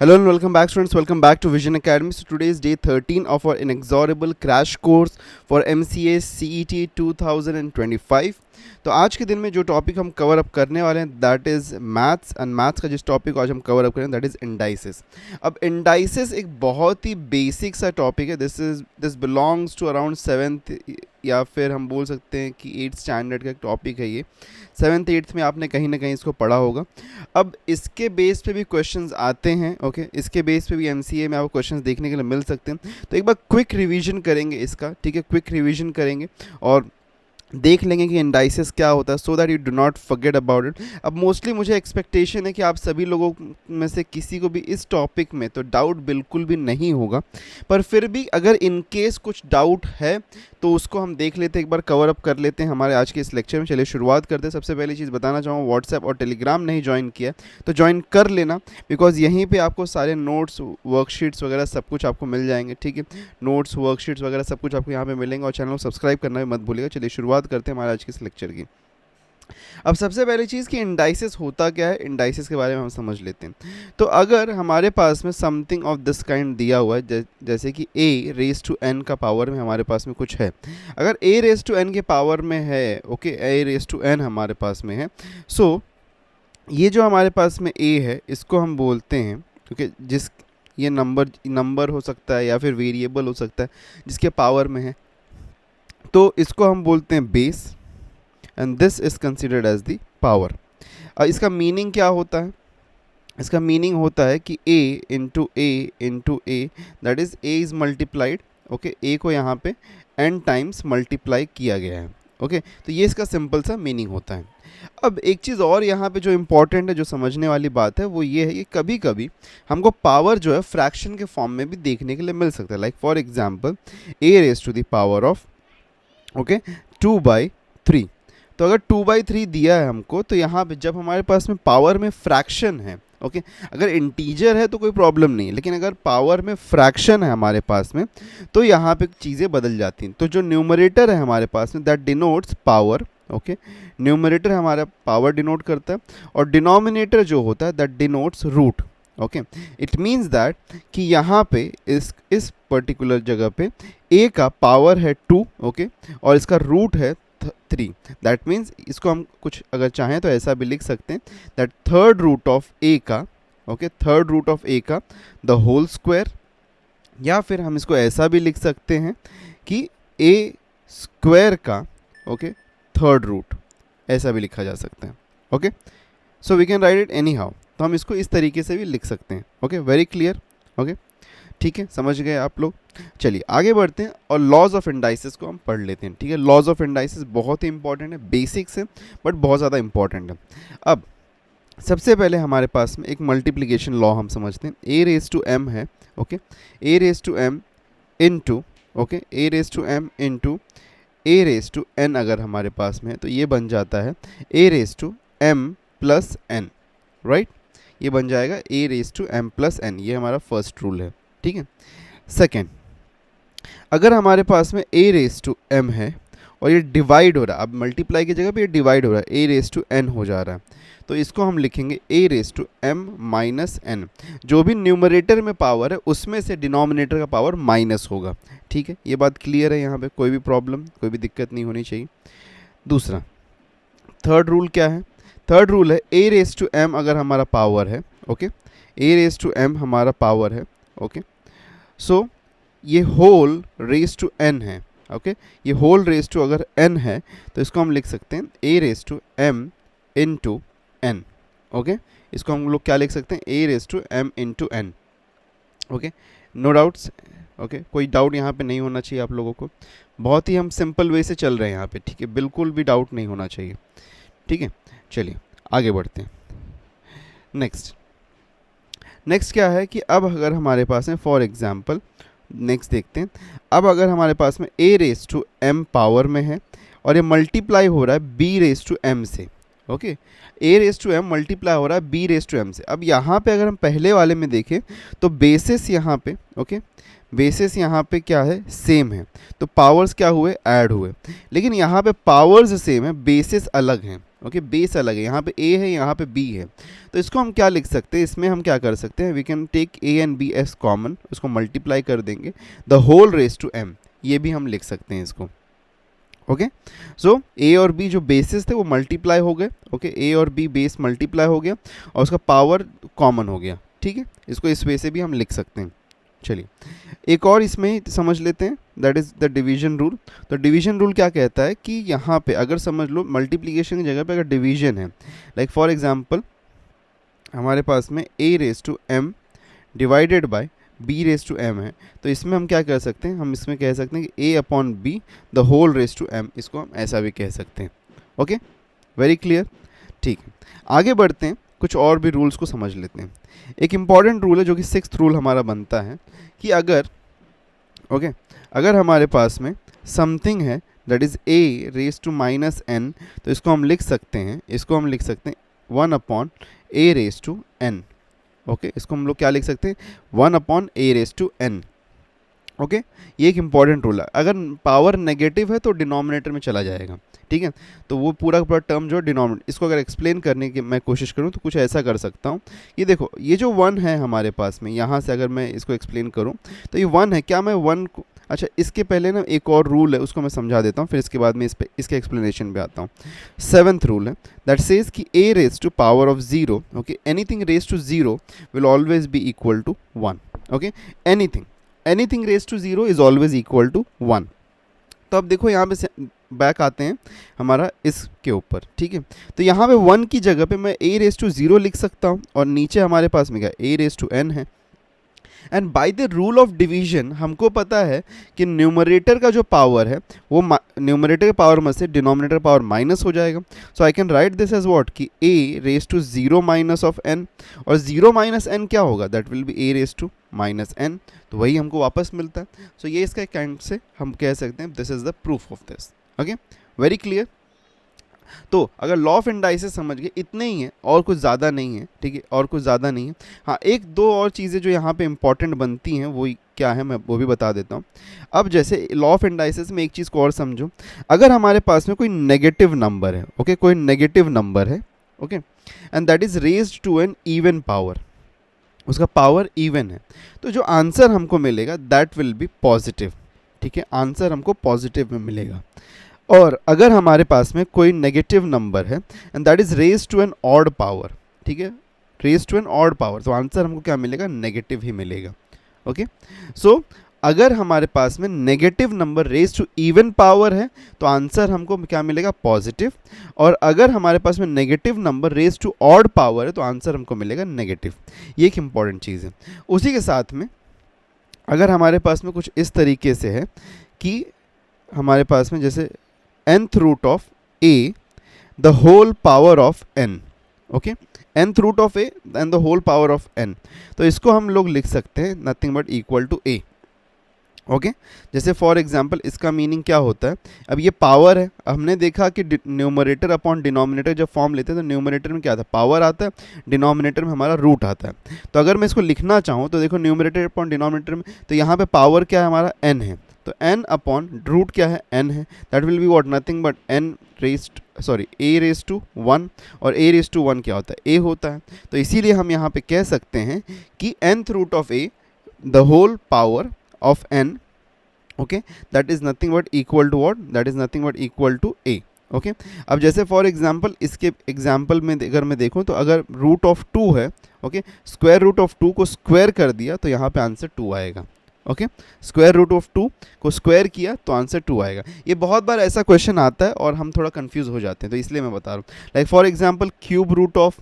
Hello and welcome back, students. Welcome back to Vision Academy. So today is day 13 of our inexorable crash course for MCA CET 2025. तो आज के दिन में जो topic हम cover up करने वाले हैं that is maths, and maths का जिस टॉपिक आज हम कवर अप करें दैट इज़ इंडाइसिस. अब इंडाइसिस एक बहुत ही बेसिक सा टॉपिक है. This belongs to around 7th या फिर हम बोल सकते हैं कि 8th स्टैंडर्ड का एक टॉपिक है. ये 7th 8th में आपने कहीं ना कहीं इसको पढ़ा होगा. अब इसके बेस पे भी क्वेश्चंस आते हैं. ओके, इसके बेस पे भी एमसीए में आपको क्वेश्चंस देखने के लिए मिल सकते हैं. तो एक बार क्विक रिवीजन करेंगे इसका. ठीक है, क्विक रिवीजन करेंगे और देख लेंगे कि इंडाइसिस क्या होता है, so that you do not forget about it. अब मोस्टली मुझे एक्सपेक्टेशन है कि आप सभी लोगों में से किसी को भी इस टॉपिक में तो डाउट बिल्कुल भी नहीं होगा, पर फिर भी अगर इन केस कुछ डाउट है तो उसको हम देख लेते हैं, एक बार कवर अप कर लेते हैं हमारे आज के इस लेक्चर में. चलिए शुरुआत करते हैं. सबसे पहली चीज़ बताना चाहूँगा, व्हाट्सएप और टेलीग्राम नहीं ज्वाइन किया तो ज्वाइन कर लेना, बिकॉज यहीं पे आपको सारे नोट्स वर्कशीट्स वगैरह सब कुछ आपको मिल जाएंगे. ठीक है, नोट्स वर्कशीट्स वगैरह सब कुछ आपको यहाँ पे मिलेंगे, और चैनल को सब्सक्राइब करना भी मत भूलिएगा. चलिए शुरुआत करते हैं हमारे आज के इस लेक्चर की. अब सबसे पहली चीज़ कि इंडाइसिस होता क्या है, इंडाइसिस के बारे में हम समझ लेते हैं. तो अगर हमारे पास में समथिंग ऑफ दिस काइंड दिया हुआ है, जैसे कि a रेज टू n का पावर में हमारे पास में कुछ है. अगर a रेज टू n के पावर में है, okay, a raise to n हमारे पास में है, सो ये जो हमारे पास में a है इसको हम बोलते हैं, क्योंकि जिस ये नंबर हो सकता है या फिर वेरिएबल हो सकता है जिसके पावर में है, तो इसको हम बोलते हैं base, and this is considered as the power. इसका मीनिंग क्या होता है? इसका मीनिंग होता है कि a into A that is a is multiplied. Okay, a को यहाँ पे n टाइम्स मल्टीप्लाई किया गया है. ओके, तो ये इसका सिंपल सा मीनिंग होता है. अब एक चीज़ और यहाँ पे जो इम्पॉर्टेंट है, जो समझने वाली बात है, वो ये है कि कभी कभी हमको पावर जो है फ्रैक्शन के फॉर्म में भी देखने के लिए मिल सकता है. Like for example a raise to the power of, okay, 2/3. तो अगर 2/3 दिया है हमको, तो यहाँ पे जब हमारे पास में पावर में फ्रैक्शन है, ओके, अगर इंटीजर है तो कोई प्रॉब्लम नहीं है, लेकिन अगर पावर में फ्रैक्शन है हमारे पास में तो यहाँ पे चीज़ें बदल जाती हैं. तो जो न्यूमरेटर है हमारे पास में that denotes power. Okay, numerator हमारा पावर डिनोट करता है, और डिनोमिनेटर जो होता है that denotes root. Okay, it means that कि यहाँ पे इस पर्टिकुलर जगह पे a का पावर है 2, ओके, और इसका रूट है 3. दैट मीन्स इसको हम कुछ अगर चाहें तो ऐसा भी लिख सकते हैं that third root of a का, okay, third root of a का द होल स्क्वायर, या फिर हम इसको ऐसा भी लिख सकते हैं कि a स्क्वायर का, ओके, थर्ड रूट, ऐसा भी लिखा जा सकता है. Okay, so we can write it anyhow. तो हम इसको इस तरीके से भी लिख सकते हैं. Okay, very clear. ओके, ठीक है, समझ गए आप लोग. चलिए आगे बढ़ते हैं और लॉज ऑफ इंडाइसिस को हम पढ़ लेते हैं. ठीक है, लॉज ऑफ इंडाइसिस बहुत ही इंपॉर्टेंट है, बेसिक्स है बट बहुत ज़्यादा इंपॉर्टेंट है. अब सबसे पहले हमारे पास में एक मल्टीप्लिकेशन लॉ हम समझते हैं. a रेज टू m है, okay, a raise to m into, okay, a raise to m into a raise to n अगर हमारे पास में है तो ये बन जाता है a raise to m plus n. Right, ये बन जाएगा a raise to m plus n. ये हमारा फर्स्ट रूल है. ठीक है, सेकेंड, अगर हमारे पास में a रेज टू m है और ये डिवाइड हो रहा है, अब मल्टीप्लाई की जगह पे ये डिवाइड हो रहा है, a रेज टू n हो जा रहा है, तो इसको हम लिखेंगे a raise to m minus n. जो भी न्यूमरेटर में पावर है उसमें से डिनोमिनेटर का पावर माइनस होगा. ठीक है, ये बात क्लियर है, यहाँ पे कोई भी प्रॉब्लम, कोई भी दिक्कत नहीं होनी चाहिए. दूसरा, थर्ड रूल क्या है? थर्ड रूल है a रेज टू m अगर हमारा पावर है, okay, a raise to m हमारा पावर है, ओके, सो ये होल रेज टू n है. ओके, ये होल रेज टू अगर n है तो इसको हम लिख सकते हैं a raise to m into n. Okay, इसको हम लोग क्या लिख सकते हैं, a raise to m into n. Okay, no doubts. Okay, कोई डाउट यहाँ पे नहीं होना चाहिए आप लोगों को. बहुत ही हम सिंपल वे से चल रहे हैं यहाँ पे. ठीक है, बिल्कुल भी डाउट नहीं होना चाहिए. ठीक है, चलिए आगे बढ़ते हैं. नेक्स्ट क्या है कि अब अगर हमारे पास में फॉर एग्जांपल, नेक्स्ट देखते हैं, अब अगर हमारे पास में a raise to m power में है और ये मल्टीप्लाई हो रहा है b रेज टू m से. Okay, A raise to M multiply हो रहा है बी रेस टू एम से। अब यहाँ पे अगर हम पहले वाले में देखें तो बेसिस यहाँ पे, ओके, बेसिस यहाँ पे क्या है, सेम है, तो पावर्स क्या हुए, ऐड हुए। लेकिन यहाँ पे पावर्स सेम है, बेसिस अलग हैं, ओके, बेस अलग है, यहाँ पे ए है, यहाँ पे बी है। तो इसको हम क्या लिख सकते हैं, इसमें हम क्या कर सकते हैं, we can take a and b as common, उसको मल्टीप्लाई कर देंगे, the whole raise to m, ये भी हम लिख सकते हैं इसको। ओके, सो ए और बी जो बेसिस थे वो मल्टीप्लाई हो गए, ओके, ए और बी बेस मल्टीप्लाई हो गया और उसका पावर कॉमन हो गया, ठीक है, इसको इस वे से भी हम लिख सकते हैं। चलिए एक और इसमें समझ लेते हैं, that is the division rule. तो डिवीजन रूल क्या कहता है कि यहाँ पे अगर समझ लो मल्टीप्लिकेशन की जगह पे अगर डिवीजन है, लाइक फॉर एग्जांपल हमारे पास में a raise to m divided by b raise to m है, तो इसमें हम क्या कर सकते हैं, हम इसमें कह सकते हैं कि a upon b the whole raise to m, इसको हम ऐसा भी कह सकते हैं। ओके, वेरी क्लियर, ठीक है। आगे बढ़ते हैं, कुछ और भी रूल्स को समझ लेते हैं। एक इम्पॉर्टेंट रूल है जो कि 6th रूल हमारा बनता है कि अगर, ओके, अगर हमारे पास में समथिंग है that is a raise to minus n, तो इसको हम लिख सकते हैं, इसको हम लिख सकते हैं 1 upon a raise to n. Okay, इसको हम लोग क्या लिख सकते हैं, 1 upon a raise to n. Okay, ये एक इम्पॉर्टेंट रूल है, अगर पावर नेगेटिव है तो डिनोमिनेटर में चला जाएगा, ठीक है, तो वो पूरा पूरा टर्म जो डिनोमिनेटर, इसको अगर एक्सप्लेन करने की मैं कोशिश करूँ तो कुछ ऐसा कर सकता हूँ, ये देखो ये जो 1 है हमारे पास में, यहाँ से अगर मैं इसको एक्सप्लेन करूँ तो ये 1 है, क्या मैं 1 को, अच्छा इसके पहले ना एक और रूल है उसको मैं समझा देता हूँ, फिर इसके बाद में इसके एक्सप्लेनेशन पे आता हूँ। 7th रूल है दैट सेज कि a raise to power of 0, okay, anything raise to 0 will always be equal to 1, okay, anything raise to 0 is always equal to 1। तो अब देखो यहाँ पे बैक आते हैं हमारा इसके ऊपर, ठीक है, तो यहाँ पे 1 की जगह पे मैं a रेज टू 0 लिख सकता हूँ और नीचे हमारे पास में क्या, a रेज टू n है। And by the rule of division हमको पता है कि न्यूमरेटर का जो पावर है वो न्यूमरेटर के पावर में से डिनोमिनेटर पावर माइनस हो जाएगा। So I can write this as what कि a raise to 0 minus of n, और 0 माइनस n क्या होगा, that will be a raise to minus n, तो वही हमको वापस मिलता है। सो ये इसका काइंड से हम कह सकते हैं this is the proof of this. Okay, very clear. तो अगर लॉ ऑफ इंडाइसेस समझ गए, इतने ही हैं और कुछ ज़्यादा नहीं है, ठीक है, और कुछ ज़्यादा नहीं है। हाँ, एक दो और चीज़ें जो यहाँ पे इंपॉर्टेंट बनती हैं वो क्या है, मैं वो भी बता देता हूँ। अब जैसे लॉ ऑफ इंडाइसेस में एक चीज़ को और समझो, अगर हमारे पास में कोई नेगेटिव नंबर है, ओके, कोई नेगेटिव नंबर है, okay, and that is raised to an even power, उसका पावर इवन है, तो जो आंसर हमको मिलेगा दैट विल बी पॉजिटिव, ठीक है, आंसर हमको पॉजिटिव में मिलेगा। और अगर हमारे पास में कोई नेगेटिव नंबर है and that is raise to an odd power, ठीक है, raise to an odd power, तो आंसर हमको क्या मिलेगा, नेगेटिव ही मिलेगा। ओके, सो अगर हमारे पास में negative number raise to even power है तो आंसर हमको क्या मिलेगा, पॉजिटिव, और अगर हमारे पास में negative number raise to odd power है तो आंसर हमको मिलेगा नेगेटिव। ये एक इंपॉर्टेंट चीज़ है। उसी के साथ में अगर हमारे पास में कुछ इस तरीके से है कि हमारे पास में जैसे nth root of a the whole power of n, okay, nth root of a and the whole power of n, तो इसको हम लोग लिख सकते हैं nothing but equal to a। Okay, जैसे फॉर एग्जांपल इसका मीनिंग क्या होता है, अब ये पावर है, हमने देखा कि न्यूमरेटर अपॉन डिनोमिनेटर जब फॉर्म लेते हैं तो न्यूमरेटर में क्या आता है, पावर आता है, डिनोमिनेटर में हमारा रूट आता है। तो अगर मैं इसको लिखना चाहूँ तो देखो न्यूमरेटर अपॉन डिनोमिनेटर में, तो यहाँ पे पावर क्या है हमारा, n है, तो n अपॉन रूट क्या है, n है, that will be what, nothing but n raised a raise to 1, और a रेज टू 1 क्या होता है, a होता है। तो इसीलिए हम यहाँ पे कह सकते हैं कि nth root of a the whole power of n, okay, that is nothing but equal to what, that is nothing but equal to a। Okay, अब जैसे फॉर एग्जांपल इसके एग्जांपल में अगर मैं देखूं तो अगर रूट ऑफ 2 है, ओके, स्क्वायर रूट ऑफ 2 को स्क्वायर कर दिया तो यहाँ पे आंसर 2 आएगा। ओके, स्क्वायर रूट ऑफ 2 को स्क्वायर किया तो आंसर 2 आएगा। ये बहुत बार ऐसा क्वेश्चन आता है और हम थोड़ा कंफ्यूज हो जाते हैं, तो इसलिए मैं बता रहा हूँ। Like for example cube root of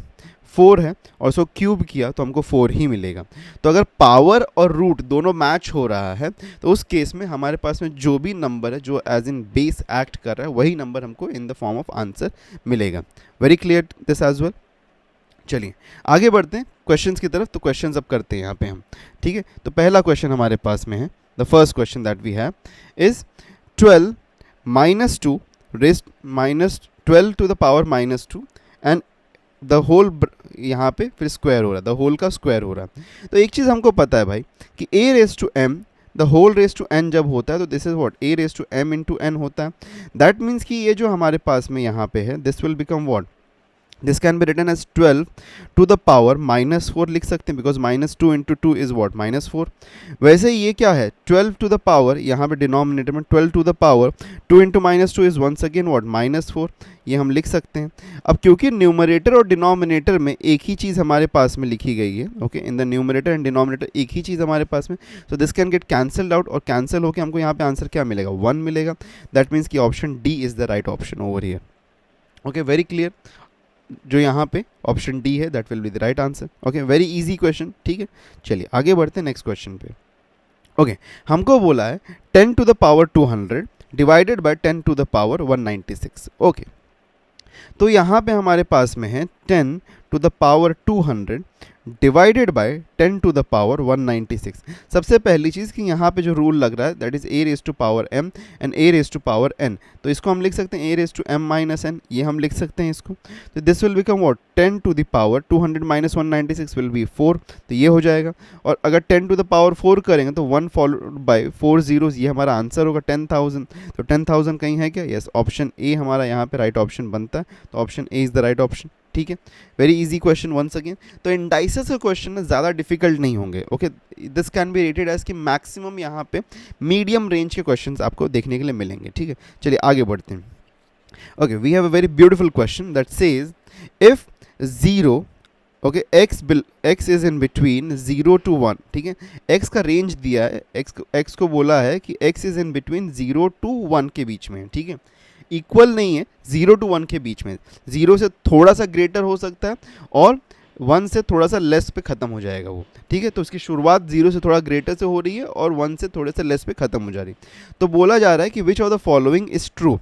4 है और उसको क्यूब किया तो हमको 4 ही मिलेगा। तो अगर पावर और रूट दोनों मैच हो रहा है तो उस केस में हमारे पास में जो भी नंबर है जो एज इन बेस एक्ट कर रहा है वही नंबर हमको in the form of answer मिलेगा। Very clear this as well. चलिए आगे बढ़ते हैं क्वेश्चंस की तरफ। तो क्वेश्चंस अब करते हैं यहाँ पे हम, ठीक है। तो पहला क्वेश्चन हमारे पास में है, the first question that we have is 12 - 2 raised -12 to the power -2 and the whole यहाँ पे फिर स्क्वायर हो रहा है, द होल का स्क्वायर हो रहा है। तो एक चीज़ हमको पता है भाई कि a raise to m the whole raise to n जब होता है तो this is what a raise to m into n होता है। दैट मीन्स कि ये जो हमारे पास में यहाँ पे है this will become what, this can be written as 12 to the power -4 लिख सकते हैं, बिकॉज -2 इंटू 2 इज वॉट -4। वैसे ही ये क्या है 12 टू द पावर, यहाँ पे डिनोमिनेटर में 12 to the power 2 into -2 is once again what -4, ये हम लिख सकते हैं। अब क्योंकि न्यूमरेटर और डिनोमिनेटर में एक ही चीज़ हमारे पास में लिखी गई है, okay, in the numerator and denominator एक ही चीज़ हमारे पास में, so this can get cancelled out, और कैंसिल होकर हमको यहाँ पे आंसर क्या मिलेगा 1 मिलेगा। दैट मीन्स कि option D is the right option over here. Okay, very clear, जो यहाँ पे ऑप्शन डी है that will be the right answer. Okay, very easy question, ठीक है। चलिए आगे बढ़ते हैं नेक्स्ट क्वेश्चन पे। ओके, हमको बोला है 10 to the power 200 divided by 10 to the power 196। Okay, तो यहाँ पे हमारे पास में है 10 to the power 200 divided by 10 to the power 196। सबसे पहली चीज़ कि यहाँ पे जो रूल लग रहा है that is a raise to power m and a raise to power n, तो इसको हम लिख सकते हैं a raise to m minus n, ये हम लिख सकते हैं इसको। तो this will become what 10 to the power 200 minus 196 will be 4, तो ये हो जाएगा। और अगर 10 टू द पावर 4 करेंगे तो 1 फॉलोड बाय 4 जीरोस, ये हमारा आंसर होगा 10,000। तो 10,000 कहीं है क्या, यस, ऑप्शन ए हमारा यहाँ पे राइट ऑप्शन बनता है, तो option A is the right option, ठीक है। Very easy question once again. तो इंडाइसेस के क्वेश्चन ना ज़्यादा डिफिकल्ट नहीं होंगे, okay, this can be rated as कि मैक्सिमम यहाँ पे मीडियम रेंज के क्वेश्चंस आपको देखने के लिए मिलेंगे, ठीक है। चलिए आगे बढ़ते हैं। Okay, we have a very beautiful question that says if 0, okay, x is in between 0 to 1, ठीक है, x का रेंज दिया है, x को बोला है कि x is in between 0 to 1 के बीच में, ठीक है, इक्वल नहीं है, 0 to 1 के बीच में, 0 से थोड़ा सा ग्रेटर हो सकता है और 1 से थोड़ा सा लेस पे ख़त्म हो जाएगा वो, ठीक है। तो उसकी शुरुआत 0 से थोड़ा ग्रेटर से हो रही है और 1 से थोड़े से लेस पे ख़त्म हो जा रही है। तो बोला जा रहा है कि which of the following is true,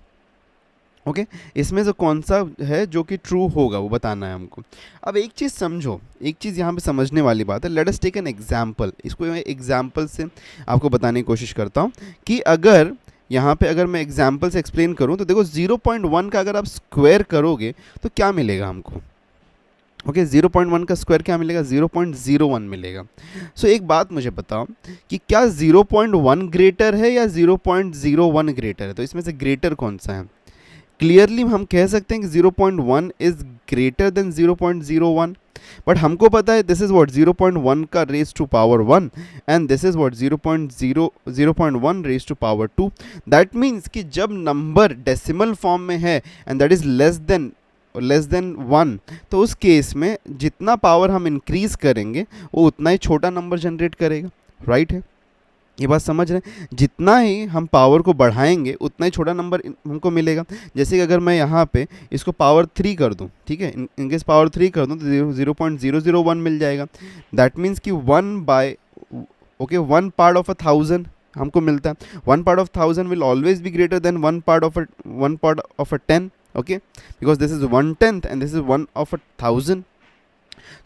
okay, इसमें से कौन सा है जो कि ट्रू होगा वो बताना है हमको। अब एक चीज़ समझो, एक चीज़ यहाँ पे समझने वाली बात है, let us take an example. इसको मैं एग्जाम्पल से आपको बताने की कोशिश करता हूँ कि अगर यहाँ पे अगर मैं एग्जाम्पल से एक्सप्लेन करूँ तो देखो 0.1 का अगर आप स्क्वायर करोगे तो क्या मिलेगा हमको, ओके, 0.1 का स्क्वायर क्या मिलेगा, 0.01 मिलेगा। सो एक बात मुझे बताओ कि क्या 0.1 ग्रेटर है या 0.01 ग्रेटर है, तो इसमें से ग्रेटर कौन सा है। क्लियरली हम कह सकते हैं कि 0.1 इज ग्रेटर देन 0.01, बट हमको पता है दिस इज व्हाट 0.1 का raise to power 1 and this is what 0.1 raise to power 2। That means कि जब नंबर डेसिमल फॉर्म में है and that is less than 1, तो उस केस में जितना पावर हम इंक्रीज करेंगे वो उतना ही छोटा नंबर जनरेट करेगा, राइट है, ये बात समझ रहे हैं। जितना ही हम पावर को बढ़ाएंगे उतना ही छोटा नंबर हमको मिलेगा। जैसे कि अगर मैं यहाँ पे इसको पावर 3 कर दूँ, ठीक है, इनकेस पावर 3 कर दूँ तो 0.001 मिल जाएगा। दैट मीन्स कि 1 पार्ट ऑफ 1000 हमको मिलता है। 1 part of 1000 will always B greater then 1 part of a 10, okay, because this is 1/10 and this is 1 of 1000।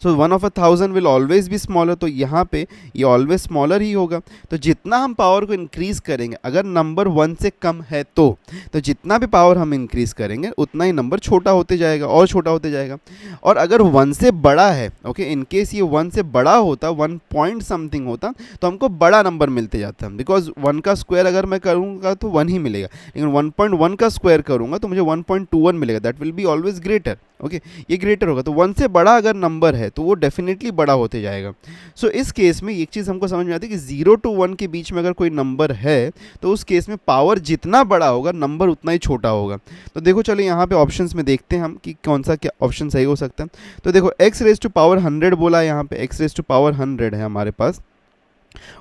So 1 of 1000 will always be smaller, तो यहाँ पे ये ऑलवेज स्मॉलर ही होगा। तो जितना हम पावर को इंक्रीज करेंगे, अगर नंबर 1 से कम है तो जितना भी पावर हम इंक्रीज करेंगे उतना ही नंबर छोटा होते जाएगा और छोटा होते जाएगा। और अगर 1 से बड़ा है, ओके, इनकेस ये 1 से बड़ा होता, 1 पॉइंट समथिंग होता, तो हमको बड़ा नंबर मिलते जाता, बिकॉज 1 का स्क्वायर अगर मैं करूँगा तो 1 ही मिलेगा, लेकिन 1.1 का स्क्वायर करूँगा तो मुझे 1.21 मिलेगा। That will be always greater, okay, ये ग्रेटर होगा। तो 1 से बड़ा अगर नंबर है तो वो डेफिनेटली बड़ा होते जाएगा। सो इस केस में एक चीज़ हमको समझ में आती है कि 0 to 1 के बीच में अगर कोई नंबर है तो उस केस में पावर जितना बड़ा होगा नंबर उतना ही छोटा होगा। तो देखो चलो यहाँ पे ऑप्शंस में देखते हैं हम कि कौन सा क्या ऑप्शन सही हो सकता है। तो देखो x रेज टू पावर 100 बोला है, यहाँ पे x रेज टू पावर 100 है हमारे पास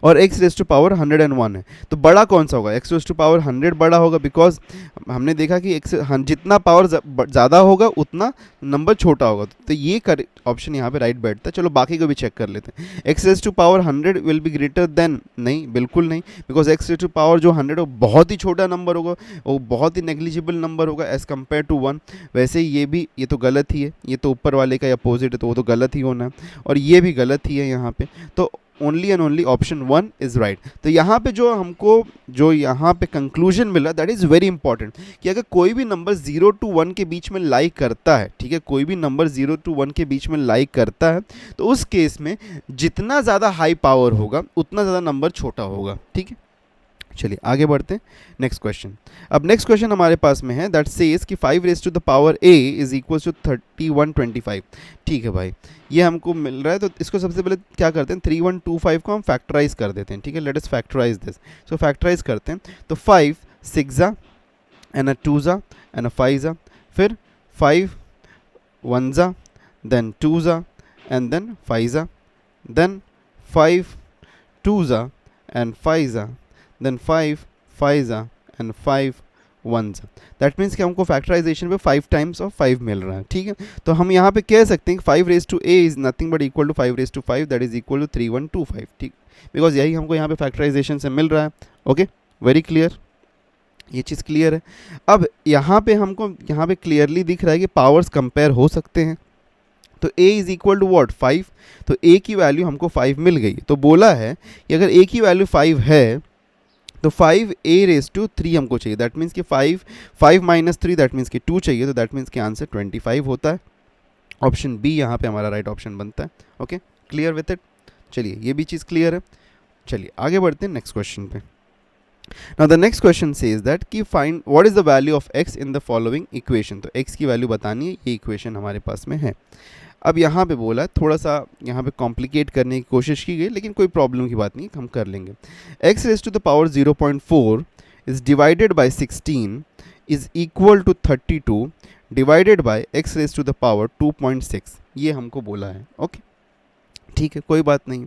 और x रेज टू पावर 101 है। तो बड़ा कौन सा होगा, x रेज टू पावर 100 बड़ा होगा, बिकॉज हमने देखा कि जितना पावर ज़्यादा होगा उतना नंबर छोटा होगा। तो ये ऑप्शन यहाँ पे राइट बैठता है। चलो बाकी को भी चेक कर लेते हैं। x raise to power 100 will be greater than, नहीं, बिल्कुल नहीं, because x raise to power जो 100 बहुत ही छोटा नंबर होगा, वो बहुत ही नेग्लिजिबल नंबर होगा एज़ कम्पेयर टू 1। वैसे ये तो गलत ही है, ये तो ऊपर वाले का अपोजिट है, तो वो तो गलत ही होना है, और ये भी गलत ही है यहाँ पे। तो only and only option 1 is right. तो यहाँ पे जो हमको जो यहाँ पे कंक्लूजन मिला दैट इज़ वेरी इंपॉर्टेंट कि अगर कोई भी नंबर 0 to 1 के बीच में लाई करता है, ठीक है, कोई भी नंबर 0 to 1 के बीच में लाई करता है तो उस केस में जितना ज़्यादा हाई पावर होगा उतना ज़्यादा नंबर छोटा होगा, ठीक है। चलिए आगे बढ़ते हैं नेक्स्ट क्वेश्चन। अब नेक्स्ट क्वेश्चन हमारे पास में है दैट सेज कि 5 raise to the power a is equal to 3125। ठीक है भाई, ये हमको मिल रहा है तो इसको सबसे पहले क्या करते हैं 3125 को हम फैक्टराइज कर देते हैं, ठीक है। Let us factorise this. So factorise करते हैं तो 5 6 एंड 2 एंड 5 फिर 5 1 then 2 and then 5 then 5 2 and 5 then 5 5 and 5 1 that means कि हमको फैक्टराइजेशन पे 5 टाइम्स ऑफ 5 मिल रहा है, ठीक है। तो हम यहाँ पे कह सकते हैं कि 5 raise to a is nothing but equal to 5 raise to 5 that is equal to 3125, ठीक, बिकॉज यही हमको यहाँ पे फैक्टराइजेशन से मिल रहा है। ओके, वेरी क्लियर, ये चीज़ क्लियर है। अब यहाँ पे हमको यहाँ पे क्लियरली दिख रहा है कि पावर्स कंपेयर हो सकते हैं। तो a is equal to what 5, तो a की वैल्यू हमको 5 मिल गई। तो बोला है कि अगर a की वैल्यू 5 है तो 5a रेज टू 3 हमको चाहिए। दैट मीन्स कि 5 माइनस 3 दैट मीन्स कि 2 चाहिए। तो दैट मीन्स कि आंसर 25 होता है। ऑप्शन बी यहाँ पे हमारा राइट ऑप्शन बनता है। Okay, clear with it. चलिए ये भी चीज़ क्लियर है। चलिए आगे बढ़ते हैं नेक्स्ट क्वेश्चन पे। Now the next question says that कि find what is the value of x in the following equation. तो x की वैल्यू बतानी है, ये इक्वेशन हमारे पास में है। अब यहाँ पे बोला है, थोड़ा सा यहाँ पे कॉम्प्लिकेट करने की कोशिश की गई, लेकिन कोई प्रॉब्लम की बात नहीं, हम कर लेंगे। x raise to the power 0.4 is divided by 16 is equal to 32 divided by x raise to the power 2.6, ये हमको बोला है। ओके, ठीक है, कोई बात नहीं।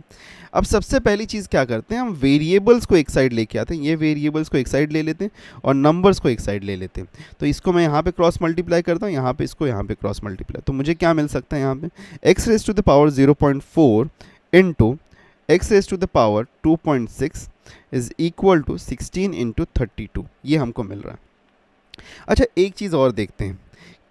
अब सबसे पहली चीज़ क्या करते हैं, हम वेरिएबल्स को एक साइड लेके आते हैं। ये वेरिएबल्स को एक साइड ले लेते हैं और नंबर्स को एक साइड ले लेते हैं। तो इसको मैं यहाँ पे क्रॉस मल्टीप्लाई करता हूँ, यहाँ पे इसको यहाँ पे क्रॉस मल्टीप्लाई। तो मुझे क्या मिल सकता है यहाँ पे x raise to the power 0.4 into x raise to the power 2.6 is equal to 16 into 32, ये हमको मिल रहा है। अच्छा, एक चीज़ और देखते हैं,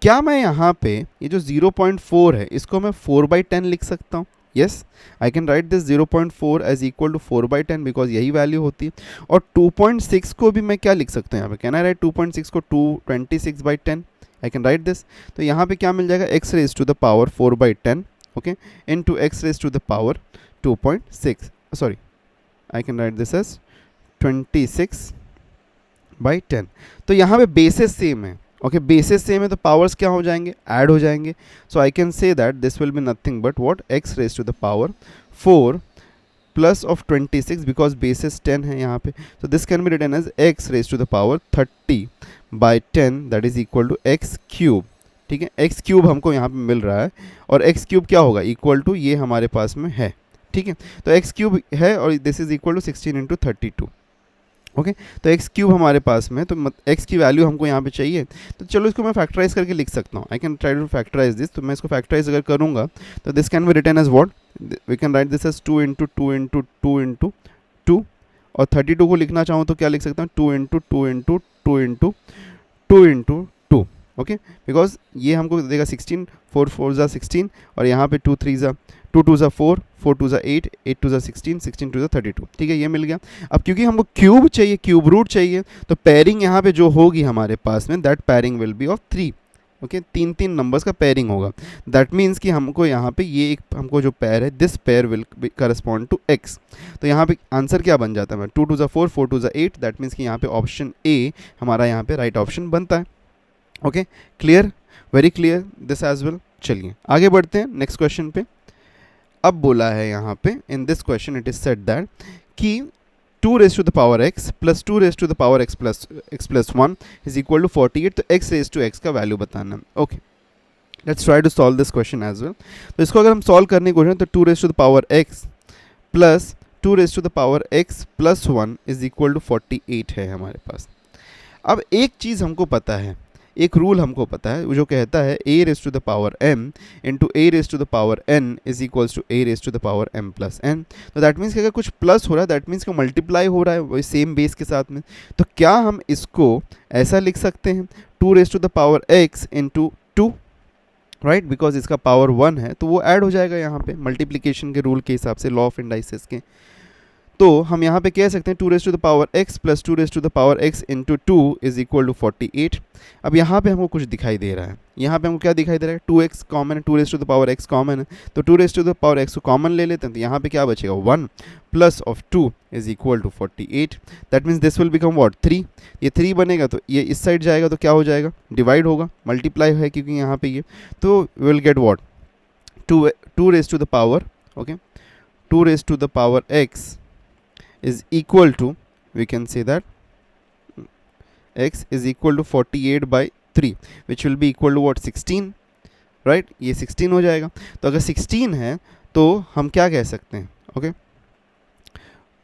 क्या मैं यहाँ पे ये जो 0.4 है इसको मैं 4/10 लिख सकता हूँ? Yes, I can write this 0.4 as equal to 4/10 because यही वैल्यू होती है। और 2.6 को भी मैं क्या लिख सकता हूँ यहाँ पे, कैन आई राइट 2.6 को 26/10, आई कैन राइट दिस। तो यहाँ पे क्या मिल जाएगा x raise to the power 4/10 okay into x raise to the power 2.6, sorry I can write this as 26/10। तो यहाँ पे बेसिस सेम है। ओके, बेसिस सेम है तो पावर्स क्या हो जाएंगे, ऐड हो जाएंगे। So I can say that this will be nothing but what x raise to the power 4 plus of 26 because basis 10 है यहाँ पे। तो this can be written as x raise to the power 30/10 that is equal to x cube, ठीक है। x cube हमको यहाँ पे मिल रहा है और x क्यूब क्या होगा, इक्वल टू ये हमारे पास में है, ठीक है। तो x क्यूब है और this is equal to 16 into 32। Okay, तो x क्यूब हमारे पास में, तो x की वैल्यू हमको यहाँ पे चाहिए। तो चलो इसको मैं फैक्टराइज करके लिख सकता हूँ। I can try to factorise this. तो मैं इसको फैक्टराइज अगर करूँगा तो this can be written as what, we can write this as 2 into 2 into 2 into 2, और 32 को लिखना चाहूँ तो क्या लिख सकता हूँ 2 into 2 into 2 into 2 into 2। Okay, because ये हमको देगा 16, 4 4 ज़ा 16 और यहाँ पे 2 3 ज़ा 2 2 ज़ा 4, 4 2 ज़ा 8, 8 2 ज़ा 16, 16 2 ज़ा 32, ठीक है, ये मिल गया। अब क्योंकि हमको क्यूब चाहिए, क्यूब रूट चाहिए, तो पेयरिंग यहाँ पे जो होगी हमारे पास में that pairing will be of 3। Okay, 3 numbers का पेयरिंग होगा। दैट मीन्स कि हमको यहाँ पे ये एक हमको जो पेयर है this pair will correspond to x। तो यहाँ पे आंसर क्या बन जाता है, 2 2 ज़ा 4, 4 2 ज़ा 8, दैट मीन्स कि यहाँ पे ऑप्शन ए हमारा यहाँ पे राइट ऑप्शन बनता है। Okay, clear, very clear this as well. चलिए आगे बढ़ते हैं नेक्स्ट क्वेश्चन पे। अब बोला है यहाँ पे in this question it is said that कि 2 raise to the power x plus 2 raise to the power x plus 1 is equal to 48। तो x रेज टू x का वैल्यू बताना है। Okay, let's try to solve this question as well. तो इसको अगर हम solve करने की कोशिश तो 2 raise to the power x plus 2 raise to the power x plus 1 is equal to 48 है हमारे पास। अब एक चीज़ हमको पता है, एक रूल हमको पता है जो कहता है a raise to the power m into a raise to the power n is equals to a raise to the power m plus n। तो दैट मीन्स कि अगर कुछ प्लस हो रहा है दैट मीन्स कि मल्टीप्लाई हो रहा है वही सेम बेस के साथ में। तो क्या हम इसको ऐसा लिख सकते हैं 2 raise to the power x into 2, right, because इसका पावर 1 है तो वो ऐड हो जाएगा यहाँ पे मल्टीप्लिकेशन के रूल के हिसाब से, लॉ ऑफ इंडाइसेस के। तो हम यहाँ पे कह सकते हैं 2 raise to the power x plus 2 raise to the power x into 2 is equal to 48। अब यहाँ पे हमको कुछ दिखाई दे रहा है, यहाँ पे हमको क्या दिखाई दे रहा है, 2x कॉमन है, 2 raise to the power x common है, तो 2 raise to the power x को कॉमन ले लेते हैं, तो यहाँ पे क्या बचेगा 1 plus of 2 is equal to 48। That means this will become what 3। ये 3 बनेगा तो ये इस साइड जाएगा तो क्या हो जाएगा, डिवाइड होगा, मल्टीप्लाई है क्योंकि यहाँ पे ये, तो will get what 2 raise to the power, okay, 2 raise to the power x is equal to, we can say that x is equal to 48 by 3 which will be equal to what 16, right, ये 16 हो जाएगा। तो अगर 16 है तो हम क्या कह सकते हैं, okay,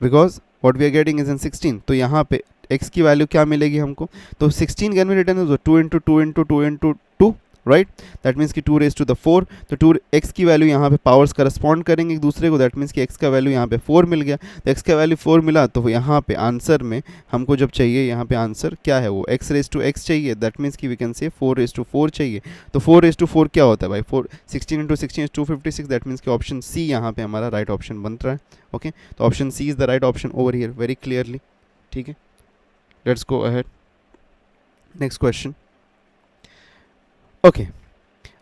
because what we are getting is in 16, तो यहाँ पे x की वैल्यू क्या मिलेगी हमको, तो 16 can be written as 2 into 2 into 2 into 2, right, that means कि 2 रेज़ टू द 4, तो 2x की वैल्यू यहाँ पे पावर्स करस्पॉन्ड करेंगे एक दूसरे को, दैट मीन्स कि x का वैल्यू यहाँ पे 4 मिल गया, तो x का वैल्यू 4 मिला, तो यहाँ पे आंसर में हमको जब चाहिए, यहाँ पे आंसर क्या है, वो x रेज़ टू x चाहिए, दैट मीन्स कि we can say 4 raise to 4 चाहिए। तो 4 रेज़ टू 4 क्या होता है भाई, 16 इंटू 16 इज 256, दैट मीन्स कि ऑप्शन सी यहाँ पे हमारा राइट ऑप्शन बन रहा है। ओके, तो option C is the right option over here very clearly. ठीक है, let's go ahead, next question. Okay,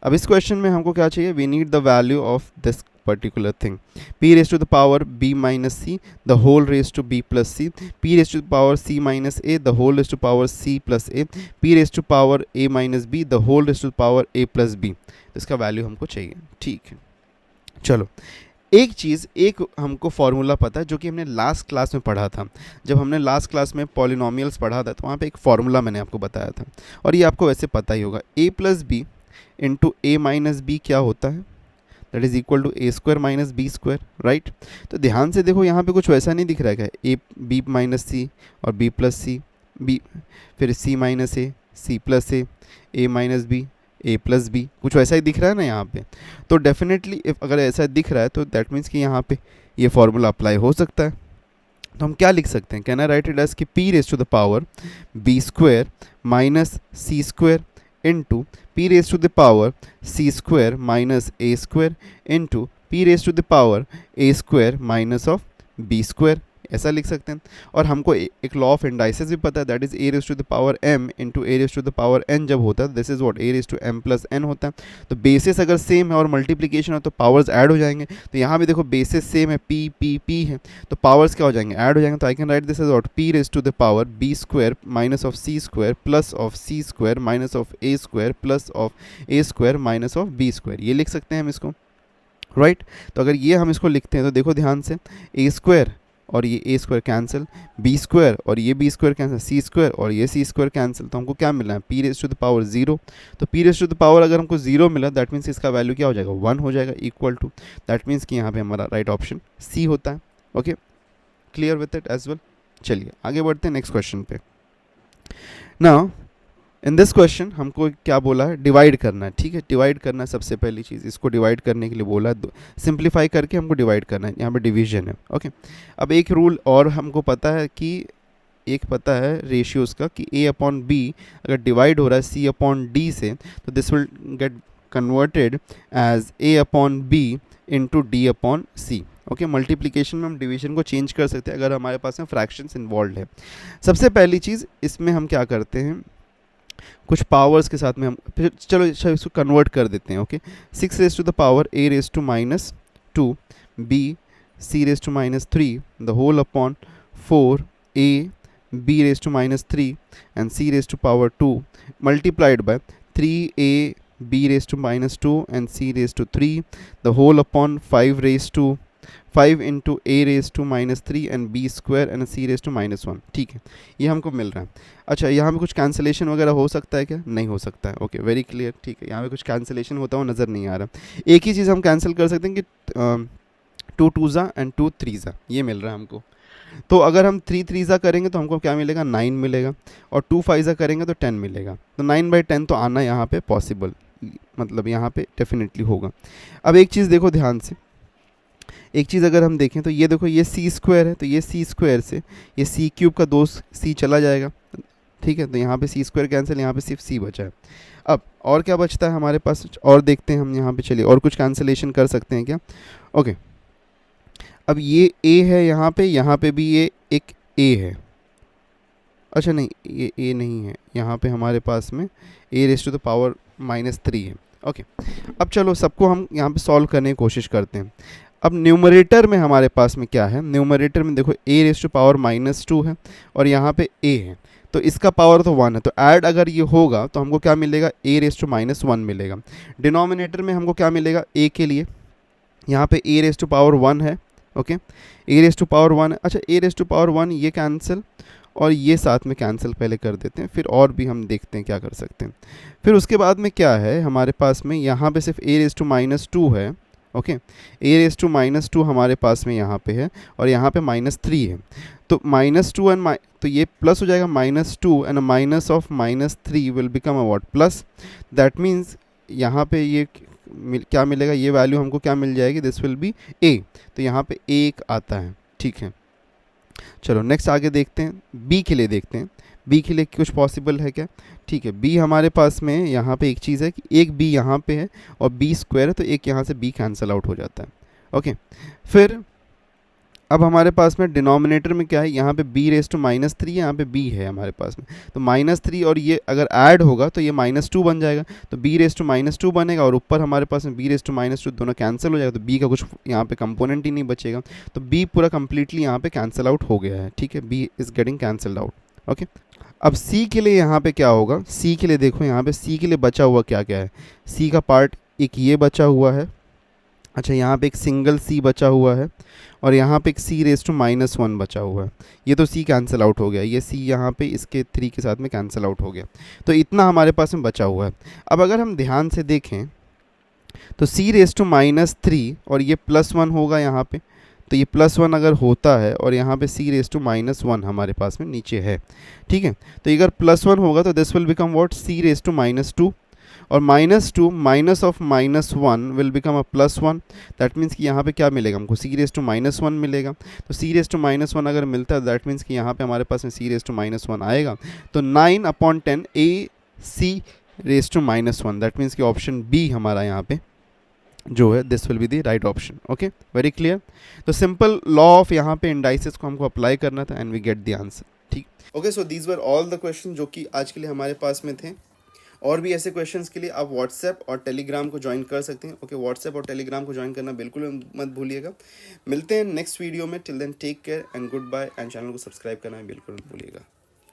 अब इस क्वेश्चन में हमको क्या चाहिए, we need the value of this particular thing, p raise to the power b minus c the whole raise to b plus c, p raise to the power c minus a the whole raise to power c plus a, p raise to power a minus b the whole raise to power a plus b, इसका value हमको चाहिए। ठीक है, चलो एक चीज़, एक हमको formula पता है जो कि हमने लास्ट क्लास में पढ़ा था, जब हमने लास्ट क्लास में पॉलिनोमियल्स पढ़ा था तो वहाँ पे एक फार्मूला मैंने आपको बताया था, और ये आपको वैसे पता ही होगा, a plus b into a minus b क्या होता है, that is equal to a square minus b square, right. तो ध्यान से देखो, यहाँ पे कुछ वैसा नहीं दिख रहा है क्या, ए बी माइनस सी और बी प्लस सी, बी फिर सी माइनस ए, सी प्लस ए माइनस बी, ए प्लस बी, कुछ वैसा ही दिख रहा है ना यहाँ पे। तो डेफिनेटली अगर ऐसा दिख रहा है तो दैट मीन्स कि यहाँ पे ये फार्मूला अप्लाई हो सकता है। तो हम क्या लिख सकते हैं, can I write it as कि p raise to the power b square minus c square into p raise to the power c square minus a square into p raise to the power a square minus of b square, ऐसा लिख सकते हैं। और हमको एक law of indices भी पता है, that is a raise to the power m into a raise to the power n जब होता है, this is what a raise to m plus n होता है। तो बेसिस अगर सेम है और मल्टीप्लिकेशन हो तो पावर्स ऐड हो जाएंगे, तो यहाँ भी देखो बेसिस सेम है, p p p है, तो पावर्स क्या हो जाएंगे, ऐड हो जाएंगे। तो I can write this is what p raise to the power b square minus of c square plus of c square minus of a square plus of a square minus of b square, ये लिख सकते हैं हम इसको, right. तो अगर ये हम इसको लिखते हैं तो देखो ध्यान से, a स्क्वायर और ये a square cancel, b square और ये b square cancel, c square और ये c स्क्वायर कैंसिल, तो हमको क्या मिला है, p raise to the power 0। तो p raise to the power अगर हमको 0 मिला, दैट मीन्स इसका वैल्यू क्या हो जाएगा, 1 हो जाएगा, इक्वल टू, दैट मीन्स कि यहाँ पे हमारा राइट ऑप्शन c होता है। Okay, clear with it as well. चलिए आगे बढ़ते हैं नेक्स्ट क्वेश्चन पे। नाउ इन दिस क्वेश्चन हमको क्या बोला है, डिवाइड करना है। ठीक है, डिवाइड करना है सबसे पहली चीज़, इसको डिवाइड करने के लिए बोला है, सिंप्लीफाई करके हमको डिवाइड करना है, यहाँ पे डिवीजन है। ओके, अब एक रूल और हमको पता है कि, एक पता है रेशियोज़ का कि a अपॉन b अगर डिवाइड हो रहा है c अपॉन d से, तो this will get converted as a upon b into d upon c। Okay, multiplication में हम डिवीजन को चेंज कर सकते हैं अगर हमारे पास में फ्रैक्शंस इन्वॉल्व है। सबसे पहली चीज़ इसमें हम क्या करते हैं, कुछ पावर्स के साथ में हम फिर चलो इसको कन्वर्ट कर देते हैं। Okay, 6 raise to the power a raise to minus 2 b c raise to minus 3 the whole upon 4 a b raise to minus 3 and c raise to power 2 multiplied by 3a b raise to minus 2 and c raise to 3 the whole upon 5 raise to 5 into a raise to minus 3 and b square and c raise to minus 1। ठीक है, ये हमको मिल रहा है। अच्छा, यहाँ पे कुछ कैंसिलेशन वगैरह हो सकता है क्या, नहीं हो सकता है। Okay, very clear. ठीक है, यहाँ पे कुछ कैंसिलेशन होता हुआ नज़र नहीं आ रहा। एक ही चीज़ हम कैंसिल कर सकते हैं कि 2 2 एंड 2 3 ये मिल रहा है हमको। तो अगर हम 3 3 करेंगे तो हमको क्या मिलेगा, 9 मिलेगा, और 2 5 करेंगे तो 10 मिलेगा। तो 9/10 तो आना यहाँ पे पॉसिबल, मतलब यहाँ पे डेफिनेटली होगा। अब एक चीज़ देखो ध्यान से, एक चीज़ अगर हम देखें तो ये देखो, ये c स्क्वायर है, तो ये c स्क्वायर से ये c क्यूब का 2 c चला जाएगा, ठीक है, तो यहाँ पे सी स्क्वायर कैंसिल, यहाँ पे सिर्फ सी बचा है। अब और क्या बचता है हमारे पास, और देखते हैं हम यहाँ पे, चलिए और कुछ कैंसिलेशन कर सकते हैं क्या। ओके, अब ये ए है यहाँ पे भी ये एक ए है, अच्छा नहीं ये ए नहीं है, यहाँ पे हमारे पास में a raise to the power -3 है। ओके, अब चलो सबको हम यहाँ पे सॉल्व करने की कोशिश करते हैं। अब न्यूमरेटर में हमारे पास में क्या है, न्यूमरेटर में देखो ए रेस टू पावर -2 है और यहाँ पे ए है, तो इसका पावर तो 1 है, तो ऐड अगर ये होगा तो हमको क्या मिलेगा, ए रेस टू -1 मिलेगा। डिनोमिनेटर में हमको क्या मिलेगा, ए के लिए यहाँ पे ए रेस टू पावर 1 है। Okay, A raise to power 1 है, अच्छा ए रेस टू पावर 1 ये कैंसिल और ये साथ में कैंसिल पहले कर देते हैं, फिर और भी हम देखते हैं क्या कर सकते हैं। फिर उसके बाद में क्या है हमारे पास में, यहाँ पे सिर्फ ए रेस टू -2 है। ओके, ए रेस टू -2 हमारे पास में यहाँ पे है और यहाँ पे -3 है, तो -2 एंड तो ये प्लस हो जाएगा, -2 and minus of -3 will become a what, plus. That means यहाँ पे ये क्या मिलेगा, ये वैल्यू हमको क्या मिल जाएगी, दिस विल बी ए, तो यहाँ पे 1 आता है। ठीक है, चलो नेक्स्ट आगे देखते हैं, बी के लिए देखते हैं, बी के लिए कुछ पॉसिबल है क्या। ठीक है, बी हमारे पास में यहाँ पे एक चीज़ है कि एक बी यहाँ पे है और बी स्क्वायर है, तो एक यहाँ से बी कैंसिल आउट हो जाता है। ओके, फिर अब हमारे पास में डिनोमिनेटर में क्या है, यहाँ पे b रेस टू -3 यहाँ पे b है हमारे पास में, तो -3 और ये अगर ऐड होगा तो ये -2 बन जाएगा, तो b रेस टू -2 बनेगा और ऊपर हमारे पास में b रेस टू -2 दोनों कैंसिल हो जाएगा, तो b का कुछ यहाँ पे कंपोनेंट ही नहीं बचेगा, तो b पूरा कम्प्लीटली यहाँ पे कैंसिल आउट हो गया है। ठीक है, b is getting cancelled out. Okay, अब c के लिए यहाँ पे क्या होगा, c के लिए देखो यहाँ पे c के लिए बचा हुआ क्या क्या है, c का पार्ट एक ये बचा हुआ है, अच्छा यहाँ पे एक सिंगल c बचा हुआ है और यहाँ पे एक c रेस टू -1 बचा हुआ है, ये तो c कैंसिल आउट हो गया, ये c यहाँ पे इसके 3 के साथ में कैंसिल आउट हो गया, तो इतना हमारे पास में बचा हुआ है। अब अगर हम ध्यान से देखें तो c रेस टू -3 और ये +1 होगा यहाँ पे, तो ये +1 अगर होता है और यहाँ पे c रेस टू -1 हमारे पास में नीचे है। ठीक है, तो अगर +1 होगा तो this will become what, c raise to -2 और -2 minus of -1 will become a +1, that means कि यहाँ पे क्या मिलेगा हमको, c रेस टू -1 मिलेगा, तो c रेस टू -1 अगर मिलता है दैट मीन्स कि यहाँ पे हमारे पास में c रेस टू -1 आएगा, तो 9/10 a c raise to -1, that means कि ऑप्शन बी हमारा यहाँ पे जो है this will be the right option. Okay, very clear. तो सिंपल लॉ ऑफ यहाँ पे इंडाइसेस को हमको अप्लाई करना था and we get the answer. ठीक, okay, so these were all the question जो कि आज के लिए हमारे पास में थे। और भी ऐसे क्वेश्चंस के लिए आप व्हाट्सएप और टेलीग्राम को ज्वाइन कर सकते हैं। ओके, व्हाट्सएप और टेलीग्राम को ज्वाइन करना बिल्कुल मत भूलिएगा। मिलते हैं नेक्स्ट वीडियो में, till then take care and good bye, and channel को सब्सक्राइब करना बिल्कुल मत भूलिएगा।